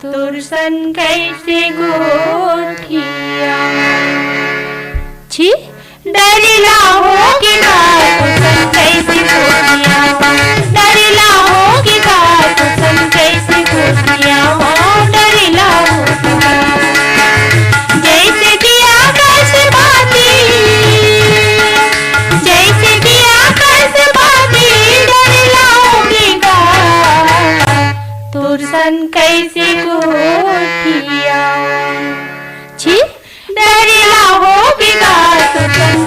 तुरसन कैसे गोठिया छी डरिला होगी का तुरसन कैसे गोठिया डरिला होगी का तुरसन कैसे गोठिया डरिला होगी का जैसे दिया कैसे बाती जैसे दिया कैसे बाती डरिला होगी का तुरसन कैसे गोठिया छी डरिला होगी का तुरसन